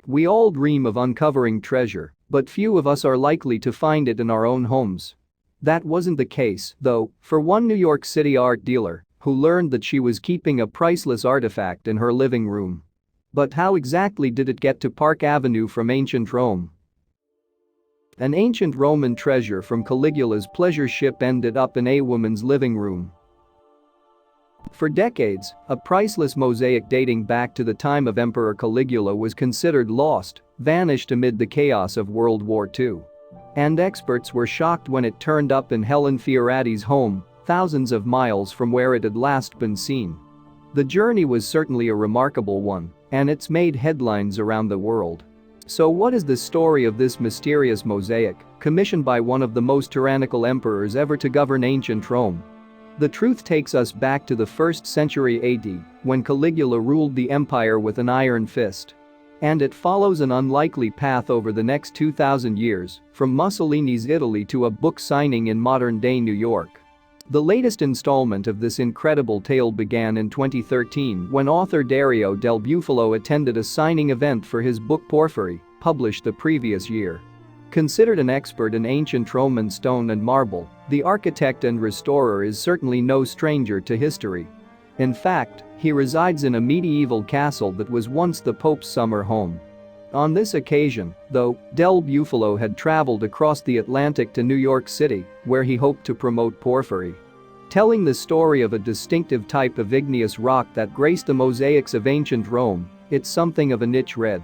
We all dream of uncovering treasure, but few of us are likely to find it in our own homes. That wasn't the case, though, for one New York City art dealer who learned that she was keeping a priceless artifact in her living room. But how exactly did it get to Park Avenue from ancient Rome? An ancient Roman treasure from Caligula's pleasure ship ended up in a woman's living room. For decades, a priceless mosaic dating back to the time of Emperor Caligula was considered lost, vanished amid the chaos of World War II. And experts were shocked when it turned up in Helen Fioratti's home, thousands of miles from where it had last been seen. The journey was certainly a remarkable one, and it's made headlines around the world. So what is the story of this mysterious mosaic, commissioned by one of the most tyrannical emperors ever to govern ancient Rome? The truth takes us back to the 1st century AD, when Caligula ruled the empire with an iron fist. And it follows an unlikely path over the next 2,000 years, from Mussolini's Italy to a book signing in modern-day New York. The latest installment of this incredible tale began in 2013 when author Dario Del Bufalo attended a signing event for his book Porphyry, published the previous year. Considered an expert in ancient Roman stone and marble, the architect and restorer is certainly no stranger to history. In fact, he resides in a medieval castle that was once the Pope's summer home. On this occasion, though, Del Bufalo had traveled across the Atlantic to New York City, where he hoped to promote porphyry. Telling the story of a distinctive type of igneous rock that graced the mosaics of ancient Rome, it's something of a niche read.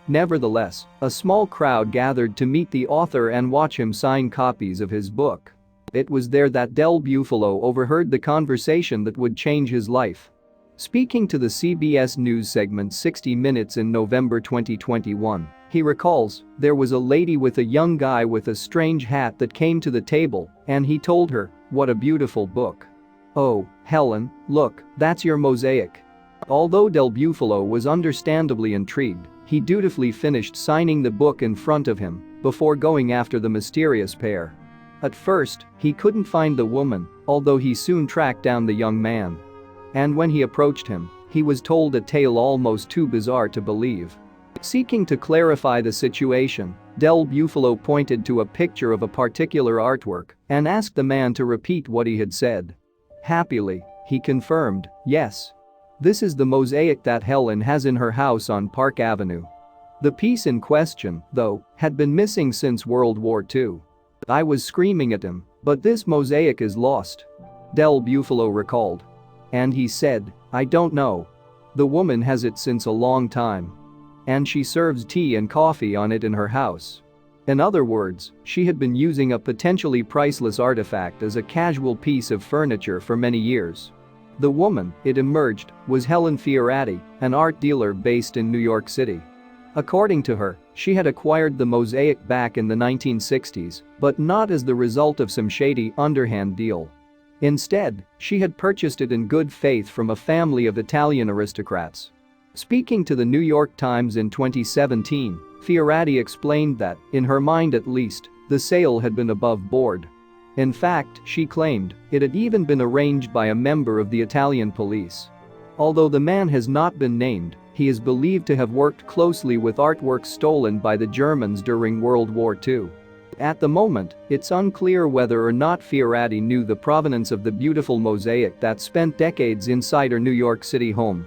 Nevertheless, a small crowd gathered to meet the author and watch him sign copies of his book. It was there that Del Bufalo overheard the conversation that would change his life. Speaking to the CBS News segment 60 Minutes in November 2021, he recalls, "There was a lady with a young guy with a strange hat that came to the table, and he told her, 'What a beautiful book. Oh, Helen, look, that's your mosaic.'" Although Del Bufalo was understandably intrigued, he dutifully finished signing the book in front of him before going after the mysterious pair. At first, he couldn't find the woman, although he soon tracked down the young man. And when he approached him, he was told a tale almost too bizarre to believe. Seeking to clarify the situation, Del Bufalo pointed to a picture of a particular artwork and asked the man to repeat what he had said. Happily, he confirmed, "Yes. This is the mosaic that Helen has in her house on Park Avenue." The piece in question, though, had been missing since World War II. "I was screaming at him, but this mosaic is lost," Del Bufalo recalled. And he said, "I don't know. The woman has it since a long time. And she serves tea and coffee on it in her house." In other words, she had been using a potentially priceless artifact as a casual piece of furniture for many years. The woman, it emerged, was Helen Fioratti, an art dealer based in New York City. According to her, she had acquired the mosaic back in the 1960s, but not as the result of some shady, underhand deal. Instead, she had purchased it in good faith from a family of Italian aristocrats. Speaking to the New York Times in 2017, Fioratti explained that, in her mind at least, the sale had been above board. In fact, she claimed, it had even been arranged by a member of the Italian police. Although the man has not been named, he is believed to have worked closely with artwork stolen by the Germans during World War II. At the moment, it's unclear whether or not Fioratti knew the provenance of the beautiful mosaic that spent decades inside her New York City home.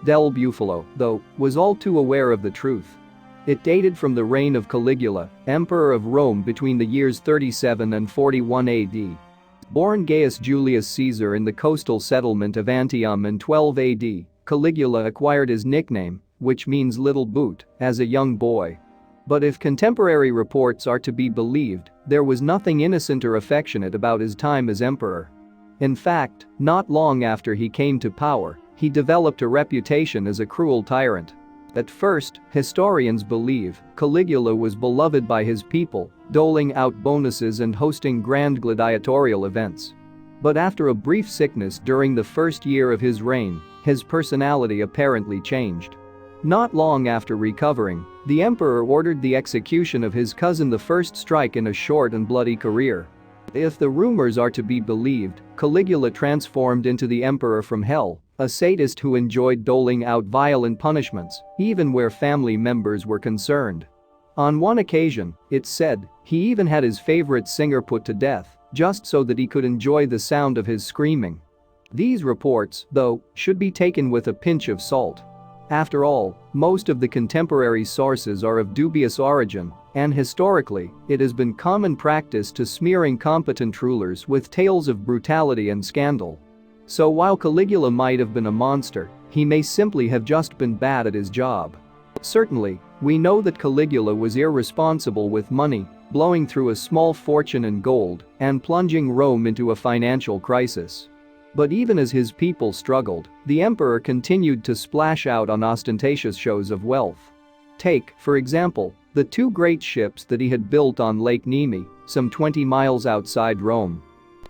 Del Bufalo, though, was all too aware of the truth. It dated from the reign of Caligula, Emperor of Rome between the years 37 and 41 AD. Born Gaius Julius Caesar in the coastal settlement of Antium in 12 AD, Caligula acquired his nickname, which means little boot, as a young boy. But if contemporary reports are to be believed, there was nothing innocent or affectionate about his time as emperor. In fact, not long after he came to power, he developed a reputation as a cruel tyrant. At first, historians believe Caligula was beloved by his people, doling out bonuses and hosting grand gladiatorial events. But after a brief sickness during the first year of his reign, his personality apparently changed. Not long after recovering, the emperor ordered the execution of his cousin, the first strike in a short and bloody career. If the rumors are to be believed, Caligula transformed into the emperor from hell, A sadist who enjoyed doling out violent punishments, even where family members were concerned. On one occasion, it's said, he even had his favorite singer put to death, just so that he could enjoy the sound of his screaming. These reports, though, should be taken with a pinch of salt. After all, most of the contemporary sources are of dubious origin, and historically, it has been common practice to smear incompetent rulers with tales of brutality and scandal. So while Caligula might have been a monster, he may simply have just been bad at his job. Certainly, we know that Caligula was irresponsible with money, blowing through a small fortune in gold and plunging Rome into a financial crisis. But even as his people struggled, the emperor continued to splash out on ostentatious shows of wealth. Take, for example, the two great ships that he had built on Lake Nemi, some 20 miles outside Rome.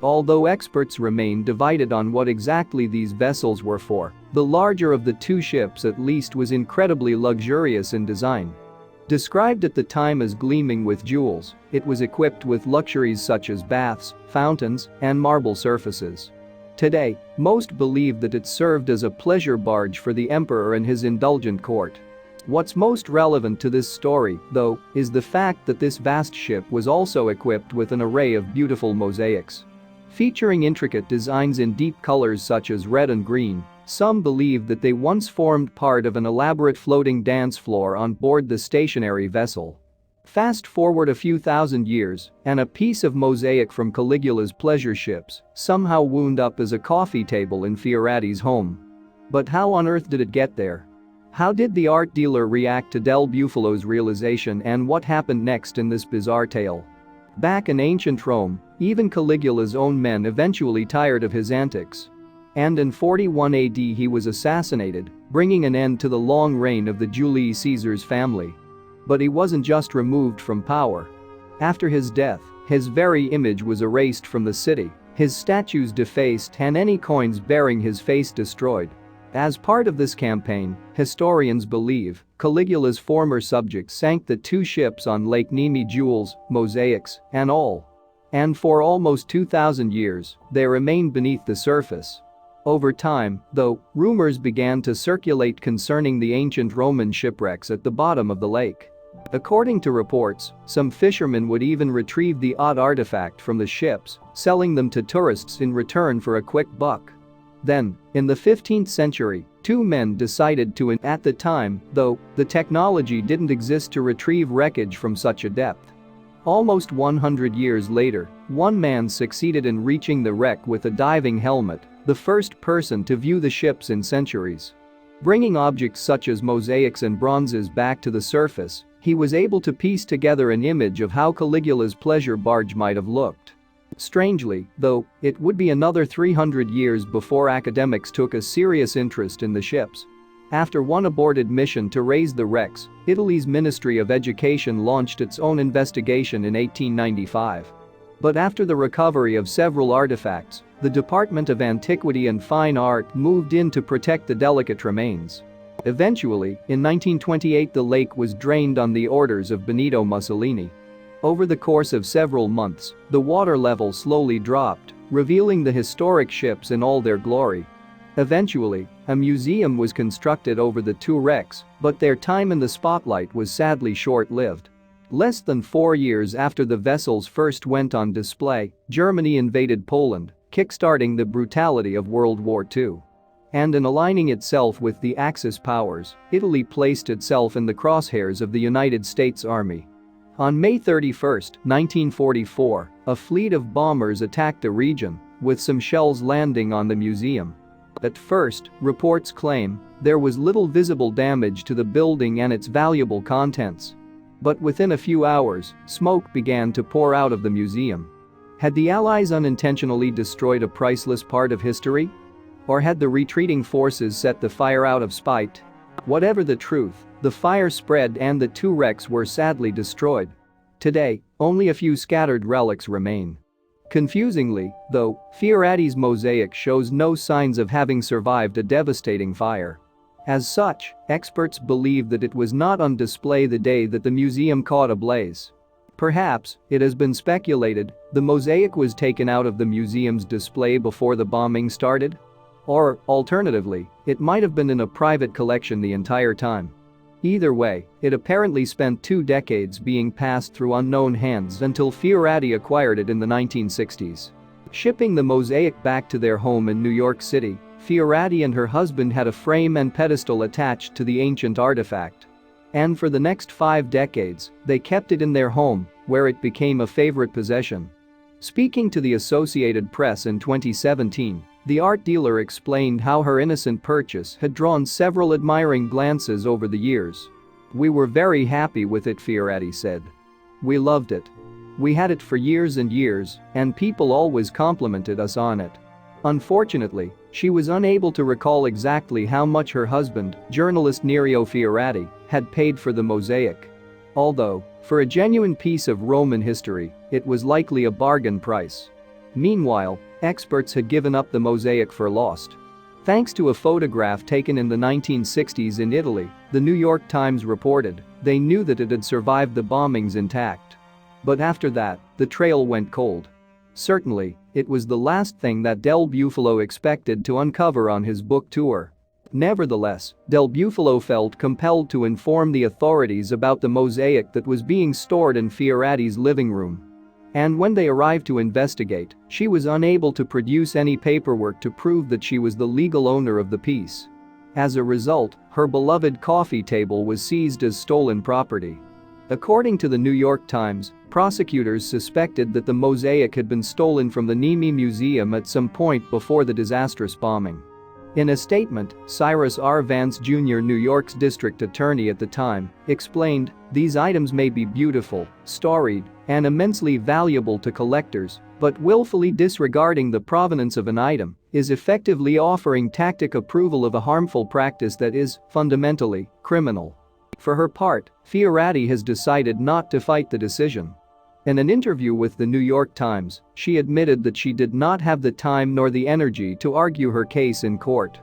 Although experts remain divided on what exactly these vessels were for, the larger of the two ships at least was incredibly luxurious in design. Described at the time as gleaming with jewels, it was equipped with luxuries such as baths, fountains, and marble surfaces. Today, most believe that it served as a pleasure barge for the emperor and his indulgent court. What's most relevant to this story, though, is the fact that this vast ship was also equipped with an array of beautiful mosaics. Featuring intricate designs in deep colors such as red and green, some believe that they once formed part of an elaborate floating dance floor on board the stationary vessel. Fast forward a few thousand years, and a piece of mosaic from Caligula's pleasure ships somehow wound up as a coffee table in Fioratti's home. But how on earth did it get there? How did the art dealer react to Del Bufalo's realization, and what happened next in this bizarre tale? Back in ancient Rome, even Caligula's own men eventually tired of his antics. And in 41 AD he was assassinated, bringing an end to the long reign of the Julius Caesar's family. But he wasn't just removed from power. After his death, his very image was erased from the city, his statues defaced and any coins bearing his face destroyed. As part of this campaign, historians believe Caligula's former subjects sank the two ships on Lake Nemi, jewels, mosaics, and all. And for almost 2,000 years, they remained beneath the surface. Over time, though, rumors began to circulate concerning the ancient Roman shipwrecks at the bottom of the lake. According to reports, some fishermen would even retrieve the odd artifact from the ships, selling them to tourists in return for a quick buck. Then, in the 15th century, two men decided to, at the time, though, the technology didn't exist to retrieve wreckage from such a depth. Almost 100 years later, one man succeeded in reaching the wreck with a diving helmet, the first person to view the ships in centuries. Bringing objects such as mosaics and bronzes back to the surface, he was able to piece together an image of how Caligula's pleasure barge might have looked. Strangely, though, it would be another 300 years before academics took a serious interest in the ships. After one aborted mission to raise the wrecks, Italy's Ministry of Education launched its own investigation in 1895. But after the recovery of several artifacts, the Department of Antiquity and Fine Art moved in to protect the delicate remains. Eventually, in 1928 the lake was drained on the orders of Benito Mussolini. Over the course of several months, the water level slowly dropped, revealing the historic ships in all their glory. Eventually, a museum was constructed over the two wrecks, but their time in the spotlight was sadly short-lived. Less than 4 years after the vessels first went on display, Germany invaded Poland, kickstarting the brutality of World War II. And in aligning itself with the Axis powers, Italy placed itself in the crosshairs of the United States Army. On May 31, 1944, a fleet of bombers attacked the region, with some shells landing on the museum. At first, reports claim there was little visible damage to the building and its valuable contents. But within a few hours, smoke began to pour out of the museum. Had the Allies unintentionally destroyed a priceless part of history? Or had the retreating forces set the fire out of spite? Whatever the truth, the fire spread and the two wrecks were sadly destroyed. Today, only a few scattered relics remain. Confusingly, though, Fioratti's mosaic shows no signs of having survived a devastating fire. As such, experts believe that it was not on display the day that the museum caught ablaze. Perhaps, it has been speculated, the mosaic was taken out of the museum's display before the bombing started? Or, alternatively, it might have been in a private collection the entire time. Either way, it apparently spent 2 decades being passed through unknown hands until Fioratti acquired it in the 1960s. Shipping the mosaic back to their home in New York City, Fioratti and her husband had a frame and pedestal attached to the ancient artifact. And for the next 5 decades, they kept it in their home, where it became a favorite possession. Speaking to the Associated Press in 2017, the art dealer explained how her innocent purchase had drawn several admiring glances over the years. "We were very happy with it," Fioratti said. "We loved it. We had it for years and years, and people always complimented us on it." Unfortunately, she was unable to recall exactly how much her husband, journalist Nerio Fioratti, had paid for the mosaic. Although, for a genuine piece of Roman history, it was likely a bargain price. Meanwhile, experts had given up the mosaic for lost. Thanks to a photograph taken in the 1960s in Italy, the New York Times reported, they knew that it had survived the bombings intact. But after that, the trail went cold. Certainly, it was the last thing that Del Bufalo expected to uncover on his book tour. Nevertheless, Del Bufalo felt compelled to inform the authorities about the mosaic that was being stored in Fioratti's living room. And when they arrived to investigate, she was unable to produce any paperwork to prove that she was the legal owner of the piece. As a result, her beloved coffee table was seized as stolen property. According to the New York Times, prosecutors suspected that the mosaic had been stolen from the Nemi Museum at some point before the disastrous bombing. In a statement, Cyrus R. Vance Jr., New York's district attorney at the time, explained, "These items may be beautiful, storied, and immensely valuable to collectors, but willfully disregarding the provenance of an item is effectively offering tacit approval of a harmful practice that is, fundamentally, criminal." For her part, Fioratti has decided not to fight the decision. In an interview with the New York Times, she admitted that she did not have the time nor the energy to argue her case in court.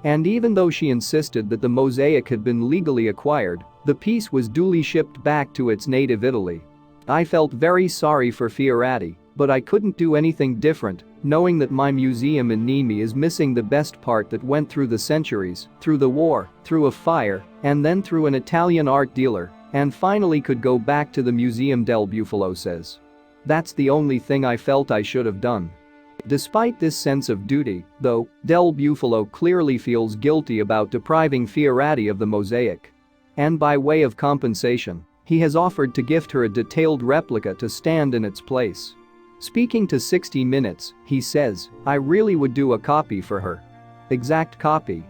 And even though she insisted that the mosaic had been legally acquired, the piece was duly shipped back to its native Italy. "I felt very sorry for Fioratti, but I couldn't do anything different, knowing that my museum in Nemi is missing the best part that went through the centuries, through the war, through a fire, and then through an Italian art dealer, and finally could go back to the museum," Del Bufalo says. "That's the only thing I felt I should have done." Despite this sense of duty, though, Del Bufalo clearly feels guilty about depriving Fioratti of the mosaic. And by way of compensation, he has offered to gift her a detailed replica to stand in its place. Speaking to 60 Minutes, he says, "I really would do a copy for her. Exact copy.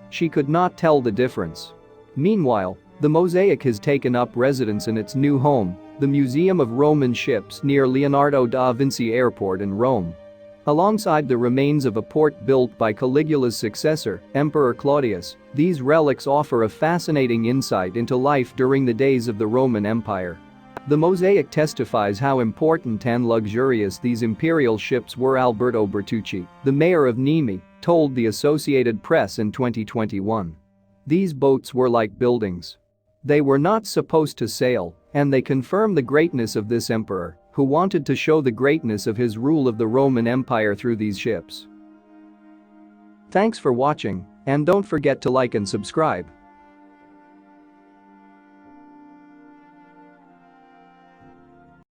She could not tell the difference." Meanwhile, the mosaic has taken up residence in its new home, the Museum of Roman Ships near Leonardo da Vinci Airport in Rome. Alongside the remains of a port built by Caligula's successor, Emperor Claudius, these relics offer a fascinating insight into life during the days of the Roman Empire. The mosaic testifies how important and luxurious these imperial ships were. Alberto Bertucci, the mayor of Nemi, told the Associated Press in 2021. "These boats were like buildings. They were not supposed to sail, and they confirm the greatness of this emperor, who wanted to show the greatness of his rule of the Roman Empire through these ships." Thanks for watching, and don't forget to like and subscribe.